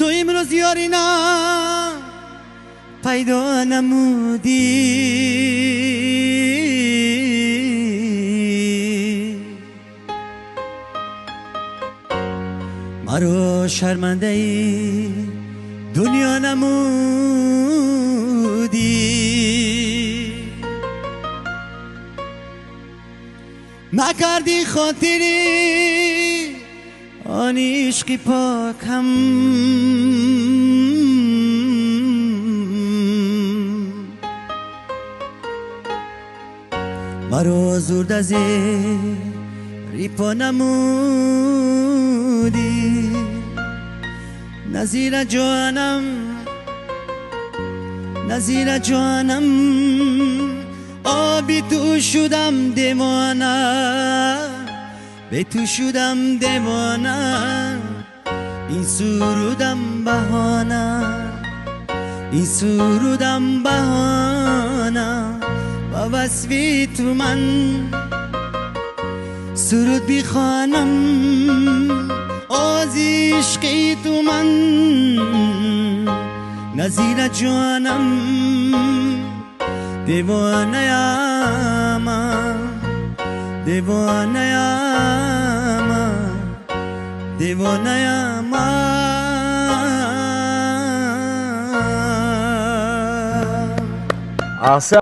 تو امروز یارینا پیدا نمودی، مرا شرمنده ای دنیا نمودی، نکردی خاطری آن عشقی پاکم، مرا زود از ریپا نمودی، نظیر جانم نظیر جانم، آبی تو شدم دیوانه، به تو شدم دیوانه، این سرودم بهانه، این سرودم بهانه، با وصفی تو من سرود بخوانم، از عشقی تو من نظیر جانم، دیوانه ام دیوانه ام دیوانه ام.